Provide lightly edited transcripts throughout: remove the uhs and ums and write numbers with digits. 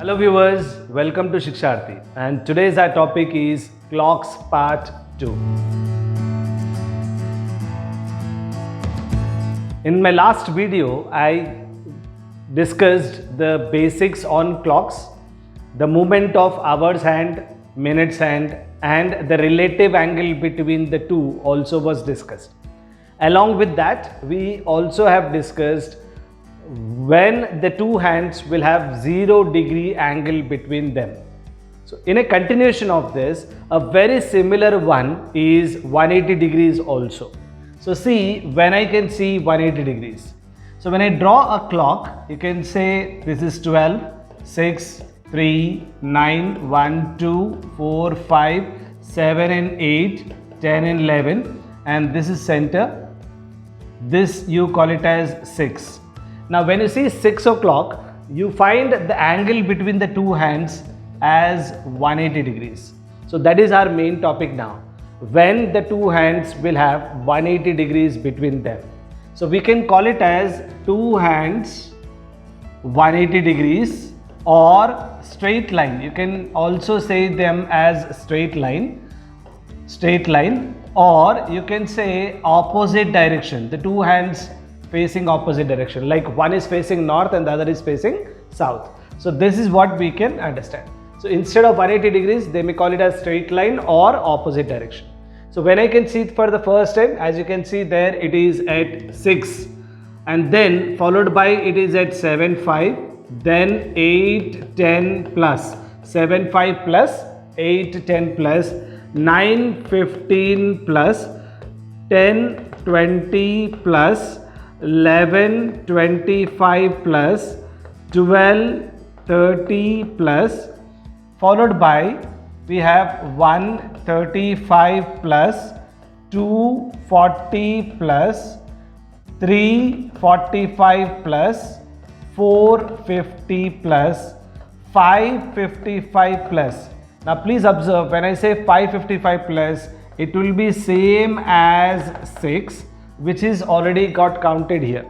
Hello viewers, welcome to Shiksharthi, and today's our topic is clocks part 2. In my last video, I discussed the basics on clocks, the movement of hours hand, minutes hand, and the relative angle between the two also was discussed. Along with that, we also have discussed when the two hands will have 0 degree angle between them. So in a continuation of this, a very similar one is 180 degrees also. So see, when I can see 180 degrees. So when I draw a clock, you can say this is 12, 6, 3, 9, 1, 2, 4, 5, 7 and 8, 10 and 11, and this is center. This you call it as 6. Now when you see 6 o'clock, you find the angle between the two hands as 180 degrees. So that is our main topic now. When the two hands will have 180 degrees between them. So we can call it as two hands 180 degrees or straight line. You can also say them as straight line, or you can say opposite direction. The two hands facing opposite direction, like one is facing north and the other is facing south. So this is what we can understand. So instead of 180 degrees, they may call it as straight line or opposite direction. So when I can see it for the first time, as you can see there, it is at 6, and then followed by it is at 7, 5, then 8, 10 plus, 7, 5 plus, 8, 10 plus, 9, 15 plus, 10, 20 plus, 11, 25 plus, 12, 30 plus, followed by we have 135 plus, 240 plus, 345 plus, 450 plus, 555 plus. Now please observe, when I say 555 plus, it will be same as 6, which is already got counted here.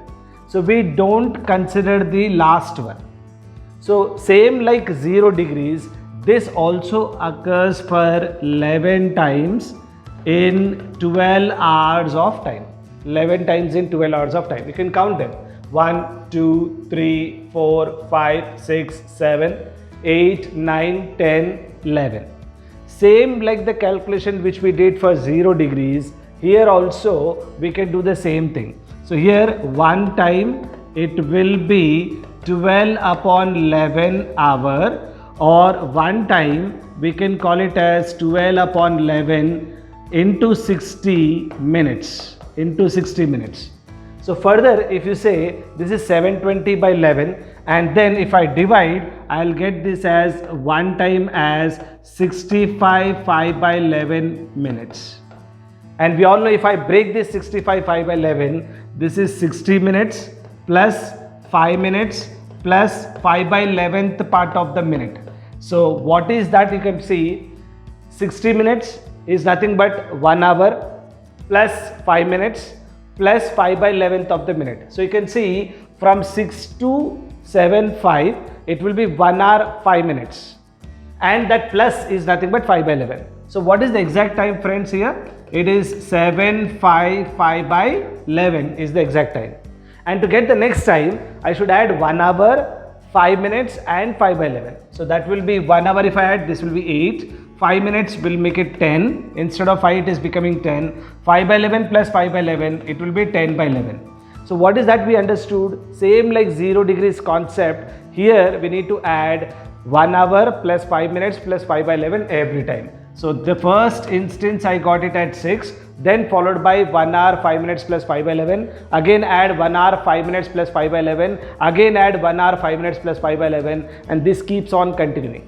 So we don't consider the last one. So same like 0 degrees, this also occurs for 11 times in 12 hours of time. 11 times in 12 hours of time. You can count them. 1, 2, 3, 4, 5, 6, 7, 8, 9, 10, 11. Same like the calculation which we did for 0 degrees. Here also we can do the same thing. So here one time it will be 12 upon 11 hour, or one time we can call it as 12 upon 11 into 60 minutes. So further, if you say this is 720 by 11, and then if I divide, I'll get this as one time as 65 5 by 11 minutes. And we all know if I break this 65 5 by 11, this is 60 minutes plus 5 minutes plus 5 by 11th part of the minute. So what is that? You can see 60 minutes is nothing but 1 hour plus 5 minutes plus 5 by 11th of the minute. So you can see from 6 to 7, 5, it will be 1 hour 5 minutes. And that plus is nothing but 5 by 11. So what is the exact time, friends, here? It is 7, 5, 5 by 11 is the exact time. And to get the next time, I should add 1 hour, 5 minutes and 5 by 11. So that will be 1 hour if I add, this will be 8. 5 minutes will make it 10. Instead of 5, it is becoming 10. 5 by 11 plus 5 by 11, it will be 10 by 11. So what is that we understood? Same like 0 degrees concept. Here we need to add 1 hour plus 5 minutes plus 5 by 11 every time. So the first instance I got it at 6, then followed by 1 hour 5 minutes plus 5 by 11, again add 1 hour 5 minutes plus 5 by 11, again add 1 hour 5 minutes plus 5 by 11, and this keeps on continuing.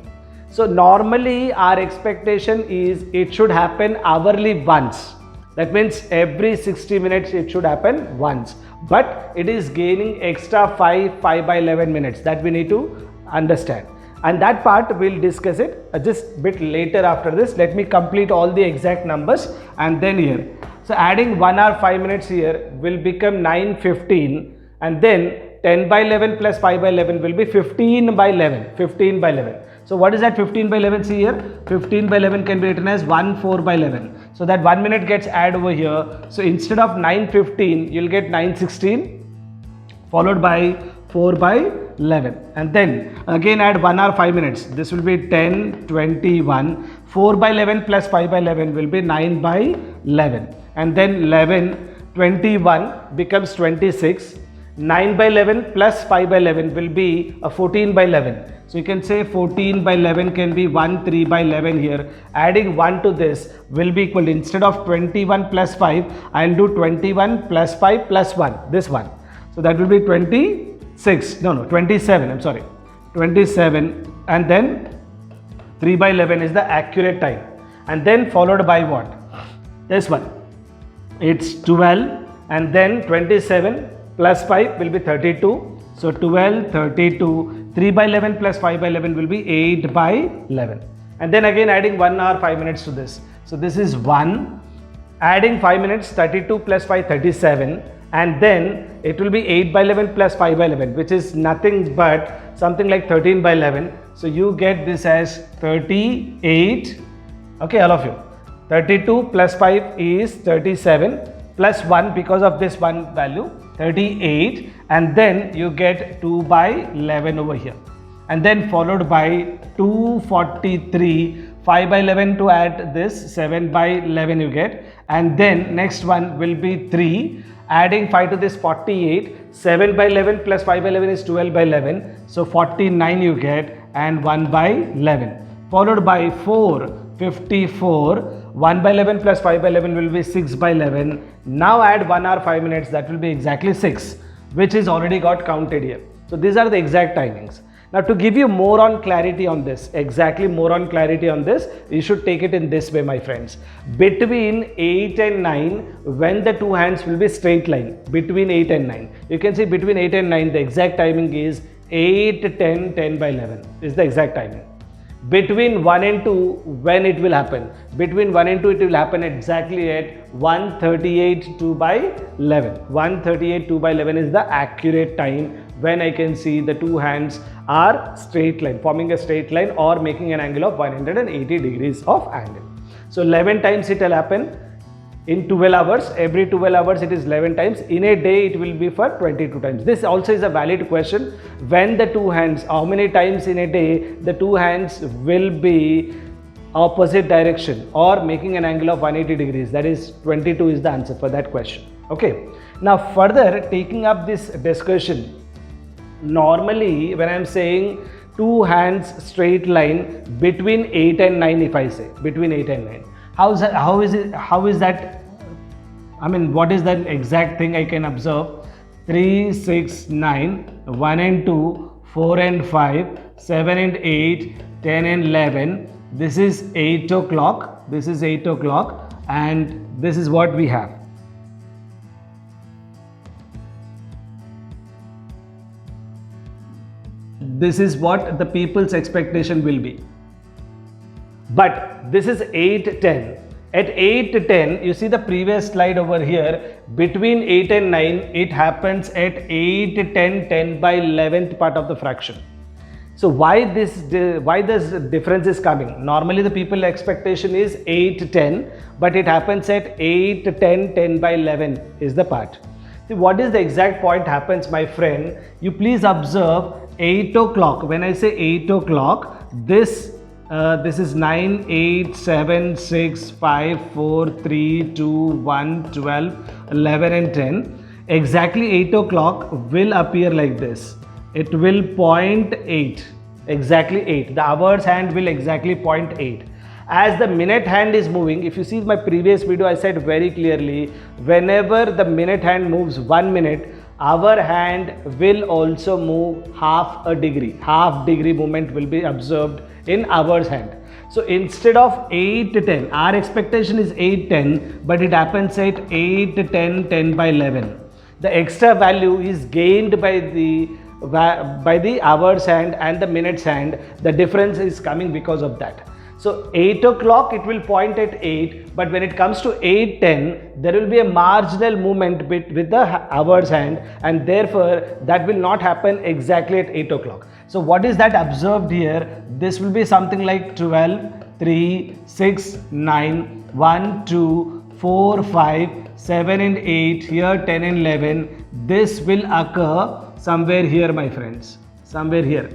So normally our expectation is it should happen hourly once. That means every 60 minutes it should happen once. But it is gaining extra 5 by 11 minutes. That we need to understand. And that part we'll discuss it just bit later after this. Let me complete all the exact numbers and then here. So adding 1 hour 5 minutes here will become 9:15, and then 10 by 11 plus 5 by 11 will be 15 by 11. 15 by 11. So what is that 15 by 11? See here, 15 by 11 can be written as 1 4 by 11. So that 1 minute gets added over here. So instead of 9:15, you'll get 9:16 followed by 4 by 11. And then again add 1 hour 5 minutes. This will be 10, 21. 4 by 11 plus 5 by 11 will be 9 by 11. And then 11, 21 becomes 26. 9 by 11 plus 5 by 11 will be a 14 by 11. So you can say 14 by 11 can be 1 3 by 11 here. Adding 1 to this will be equal to, instead of 21 plus 5, I'll do 21 plus 5 plus 1, this one. So that will be 27, I'm sorry, 27, and then 3 by 11 is the accurate time. And then followed by what? This one. It's 12, and then 27 plus 5 will be 32. So 12, 32, 3 by 11 plus 5 by 11 will be 8 by 11. And then again adding 1 hour 5 minutes to this. So this is 1, adding 5 minutes, 32 plus 5, 37. And then it will be 8 by 11 plus 5 by 11, which is nothing but something like 13 by 11. So you get this as 38. Okay, all of you. 32 plus 5 is 37 plus 1 because of this one value, 38. And then you get 2 by 11 over here. And then followed by 243, 5 by 11 to add this, 7 by 11 you get. And then next one will be 3. Adding 5 to this, 48, 7 by 11 plus 5 by 11 is 12 by 11, so 49 you get, and 1 by 11. Followed by 4, 54, 1 by 11 plus 5 by 11 will be 6 by 11. Now add 1 hour 5 minutes, that will be exactly 6, which is already got counted here. So these are the exact timings. Now to give you more on clarity on this, you should take it in this way, my friends. Between 8 and 9, when the two hands will be straight line, between 8 and 9. You can see between 8 and 9, the exact timing is 8, 10, 10 by 11 is the exact timing. Between 1 and 2, when it will happen? Between 1 and 2, it will happen exactly at 1:38, 2 by 11. 1:38, 2 by 11 is the accurate time when I can see the two hands are straight line, forming a straight line or making an angle of 180 degrees of angle. So 11 times it will happen in 12 hours. Every 12 hours it is 11 times. In a day it will be for 22 times. This also is a valid question. When the two hands, how many times in a day the two hands will be opposite direction or making an angle of 180 degrees? That is 22 is the answer for that question. Okay. Now further taking up this discussion, normally when I am saying two hands straight line between 8 and 9, if I say between 8 and 9, how is that, I mean, what is that exact thing I can observe? 3, 6, 9, 1 and 2, 4 and 5, 7 and 8, 10 and 11. This is 8 o'clock, this is 8 o'clock, and this is what we have. This is what the people's expectation will be. But this is 8:10. At 8:10, you see the previous slide over here, between 8 and 9, it happens at 8:10, 10 by 11th part of the fraction. So why this difference is coming? Normally the people expectation is 8:10, but it happens at 8:10, 10 by 11 is the part. See, what is the exact point happens, my friend? You please observe 8 o'clock. When I say 8 o'clock, this is 9, 8, 7, 6, 5, 4, 3, 2, 1, 12, 11 and 10. Exactly 8 o'clock will appear like this. It will point 8, exactly 8. The hour's hand will exactly point 8. As the minute hand is moving, if you see my previous video, I said very clearly, whenever the minute hand moves 1 minute, our hand will also move half a degree. Half degree movement will be observed in hour's hand. So instead of 8:10, our expectation is 8:10, but it happens at 8:10, 10 by 11. The extra value is gained by the hour's hand and the minute's hand. The difference is coming because of that. So 8 o'clock it will point at 8, but when it comes to 8:10, there will be a marginal movement with the hours hand, and therefore that will not happen exactly at 8 o'clock. So what is that observed here? This will be something like 12, 3, 6, 9, 1, 2, 4, 5, 7 and 8, here 10 and 11. This will occur somewhere here, my friends, somewhere here.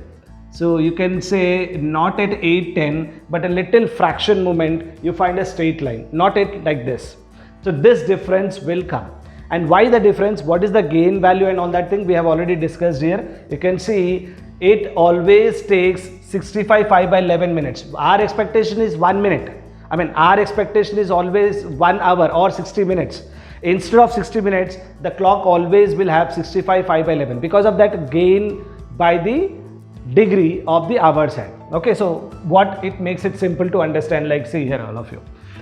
So you can say not at 8:10, but a little fraction moment you find a straight line, not at like this. So this difference will come. And why the difference? What is the gain value and all that thing we have already discussed here. You can see it always takes 65 5 by 11 minutes. Our expectation is 1 minute. I mean, our expectation is always 1 hour or 60 minutes. Instead of 60 minutes, the clock always will have 65 5 by 11 because of that gain by the degree of the hours hand. Okay, so what it makes it simple to understand, like see here all of you.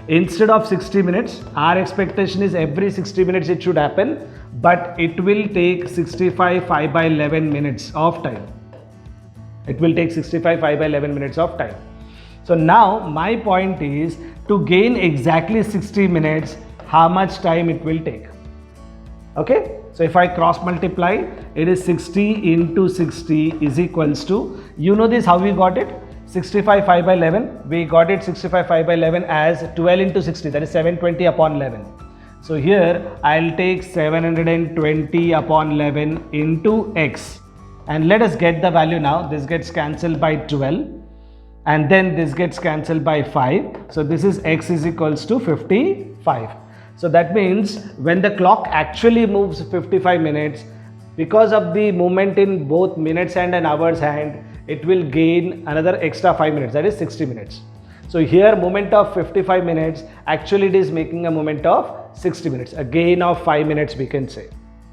Instead of 60 minutes, our expectation is every 60 minutes it should happen, but it will take 65 5 by 11 minutes of time. It will take 65 5 by 11 minutes of time. So now my point is to gain exactly 60 minutes, how much time it will take. Okay, so if I cross multiply, it is 60 into 60 is equals to, you know this how we got it? 65 5 by 11, we got it 65 5 by 11 as 12 into 60, that is 720 upon 11. So here I'll take 720 upon 11 into x, and let us get the value now. This gets cancelled by 12, and then this gets cancelled by 5. So this is x is equals to 55. So that means when the clock actually moves 55 minutes, because of the movement in both minutes hand and hours hand, it will gain another extra 5 minutes, that is 60 minutes. So here movement of 55 minutes, actually it is making a movement of 60 minutes, a gain of 5 minutes we can say.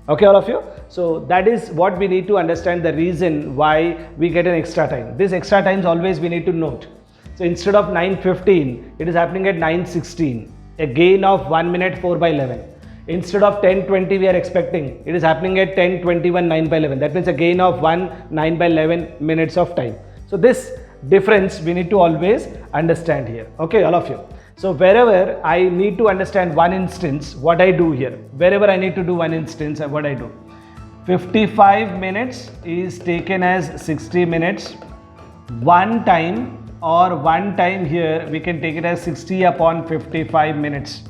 Okay, all of you? So that is what we need to understand, the reason why we get an extra time. This extra times always we need to note. So instead of 9:15, it is happening at 9:16, a gain of 1 minute 4 by 11. Instead of 10:20 we are expecting, it is happening at 10:21 9 by 11. That means a gain of 1 9 by 11 minutes of time. So this difference we need to always understand here. Okay, all of you. So wherever I need to understand one instance, what I do here, wherever I need to do one instance, what I do, 55 minutes is taken as 60 minutes, one time, or one time here we can take it as 60 upon 55 minutes.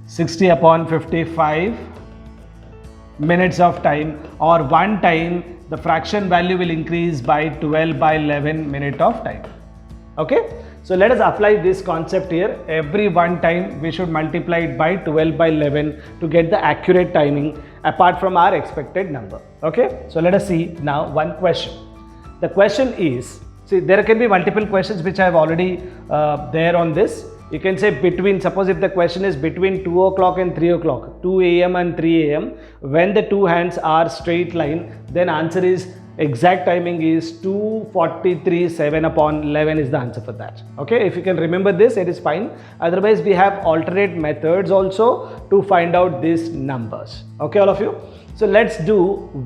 60 upon 55 minutes of time, or one time the fraction value will increase by 12 by 11 minute of time. Okay, so let us apply this concept here. Every one time we should multiply it by 12 by 11 to get the accurate timing apart from our expected number. Okay, so let us see now one question. The question is, see, there can be multiple questions which I have already there on this. You can say between, suppose if the question is between 2 o'clock and 3 o'clock, 2 a.m. and 3 a.m. when the two hands are straight line, then answer is, exact timing is 2:43 7 upon 11 is the answer for that. Okay, if you can remember this, it is fine. Otherwise we have alternate methods also to find out these numbers. Okay, all of you. So let's do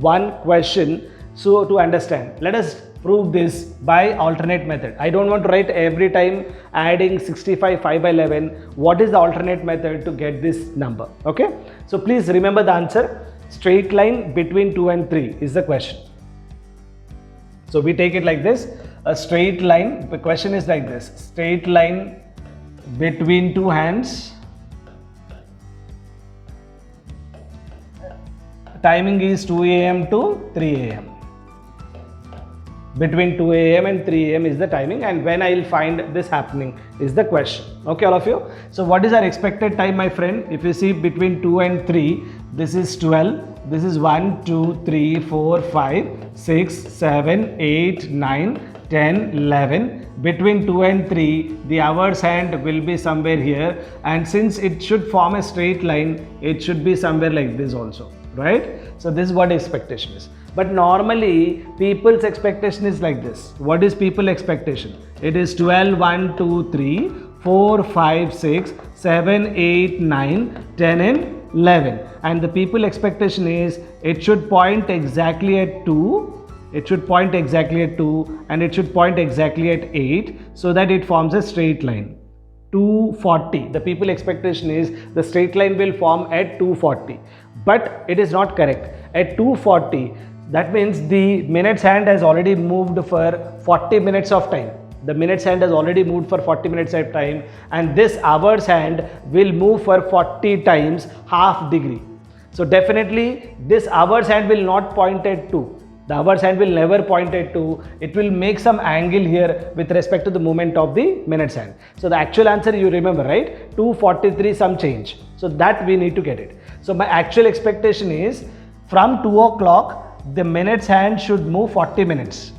one question so to understand. Let us prove this by alternate method. I don't want to write every time adding 65 5 by 11. What is the alternate method to get this number? Okay, so please remember the answer. Straight line between 2 and 3 is the question. So we take it like this, a straight line, the question is like this, straight line between two hands, timing is 2 a.m. to 3 a.m. Between 2 a.m. and 3 a.m. is the timing, and when I will find this happening is the question. Okay, all of you. So what is our expected time, my friend? If you see between 2 and 3, this is 12. This is 1, 2, 3, 4, 5, 6, 7, 8, 9, 10, 11. Between 2 and 3, the hours hand will be somewhere here, and since it should form a straight line, it should be somewhere like this also, right? So this is what expectation is. But normally people's expectation is like this. What is people expectation? It is 12, 1, 2, 3, 4, 5, 6, 7, 8, 9, 10 and 11. And the people expectation is it should point exactly at 2 it should point exactly at 2 and it should point exactly at 8 so that it forms a straight line. 240, the people expectation is the straight line will form at 240, but it is not correct. At 240, that means the minutes hand has already moved for 40 minutes of time. The minutes hand has already moved for 40 minutes of time, and this hours hand will move for 40 times half degree. So definitely this hours hand will not point at 2. The hours hand will never point at 2. It will make some angle here with respect to the movement of the minutes hand. So the actual answer you remember, right? 243 some change. So that we need to get it. So my actual expectation is from 2 o'clock the minutes hand should move 40 minutes.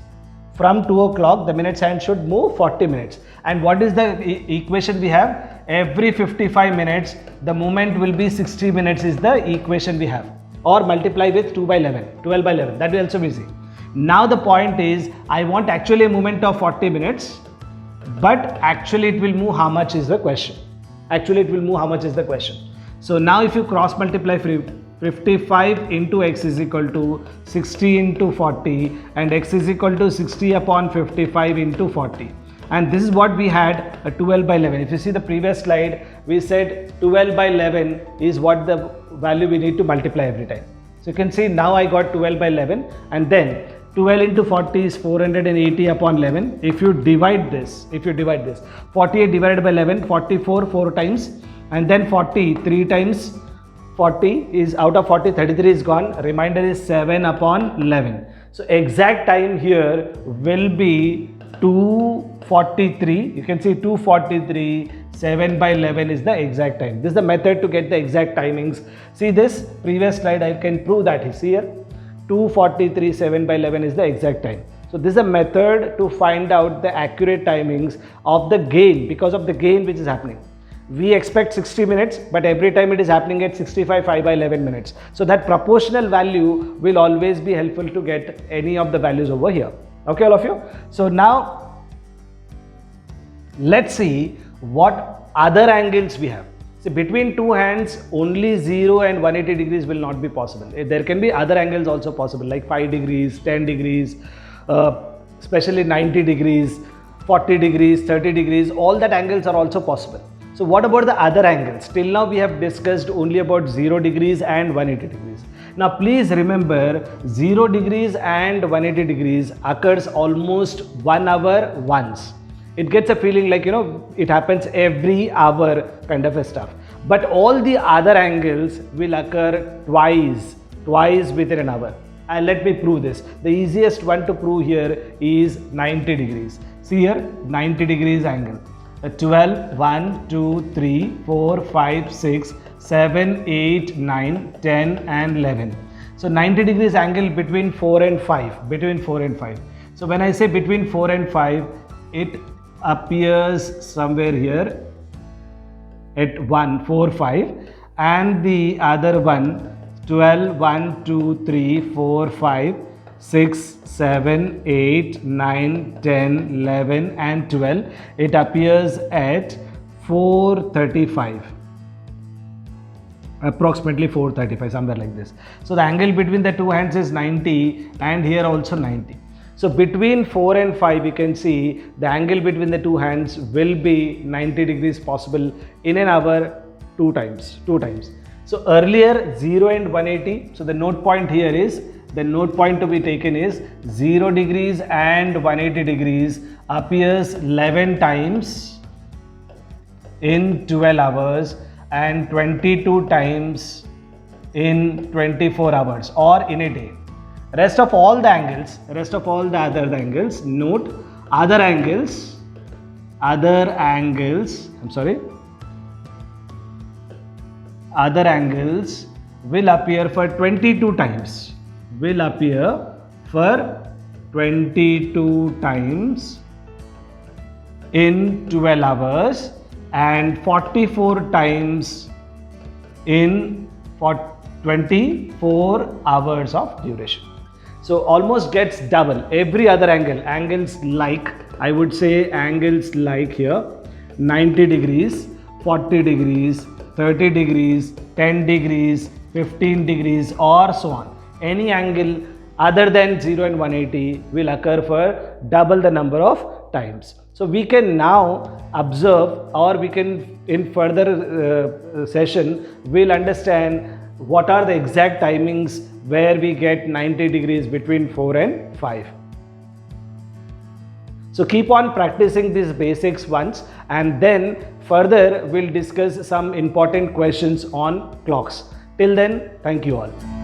From 2 o'clock the minutes hand should move 40 minutes. And what is the equation we have? Every 55 minutes the movement will be 60 minutes is the equation we have. Or multiply with 2 by 11, 12 by 11, that will also be easy. Now the point is, I want actually a movement of 40 minutes, but actually it will move how much is the question. Actually it will move how much is the question. So now if you cross multiply 55 into x is equal to 60 into 40 and x is equal to 60 upon 55 into 40. And this is what we had, a 12 by 11. If you see the previous slide, we said 12 by 11 is what the value we need to multiply every time. So you can see now I got 12 by 11, and then 12 into 40 is 480 upon 11. If you divide this, 48 divided by 11, 44 4 times, and then 40 3 times 40 is out of 40, 33 is gone, remainder is 7 upon 11. So exact time here will be 243. You can see 243, 7 by 11 is the exact time. This is the method to get the exact timings. See this previous slide, I can prove that. You see here 243, 7 by 11 is the exact time. So this is a method to find out the accurate timings of the gain, because of the gain which is happening. We expect 60 minutes, but every time it is happening at 65 5 by 11 minutes. So that proportional value will always be helpful to get any of the values over here. Okay, all of you. So now let's see what other angles we have. See, between two hands only 0 and 180 degrees will not be possible. There can be other angles also possible, like 5 degrees, 10 degrees, especially 90 degrees, 40 degrees, 30 degrees, all that angles are also possible. So what about the other angles? Till now we have discussed only about 0 degrees and 180 degrees. Now please remember 0 degrees and 180 degrees occurs almost 1 hour once. It gets a feeling like, it happens every hour kind of a stuff. But all the other angles will occur twice within an hour. And let me prove this. The easiest one to prove here is 90 degrees. See here, 90 degrees angle. 12, 1, 2, 3, 4, 5, 6, 7, 8, 9, 10 and 11. So 90 degrees angle between 4 and 5. Between 4 and 5. So when I say between 4 and 5, it appears somewhere here at 1, 4, 5, and the other one 12, 1, 2, 3, 4, 5, 6, 7, 8, 9, 10, 11 and 12. It appears at 435. Approximately 435, somewhere like this. So the angle between the two hands is 90 and here also 90. So between 4 and 5 you can see the angle between the two hands will be 90 degrees possible in an hour two times. So earlier 0 and 180, so the note point here is, the note point to be taken is 0 degrees and 180 degrees appears 11 times in 12 hours and 22 times in 24 hours or in a day. Rest of all the other angles, note other angles will appear for 22 times. Will appear for 22 times in 12 hours and 44 times in 24 hours of duration. So almost gets double. Every other angles like, I would say angles like here 90 degrees, 40 degrees, 30 degrees, 10 degrees, 15 degrees or so on. Any angle other than 0 and 180 will occur for double the number of times. So we can now observe, or we can in further session we'll understand what are the exact timings where we get 90 degrees between 4 and 5. So keep on practicing these basics once, and then further we'll discuss some important questions on clocks. Till then, thank you all.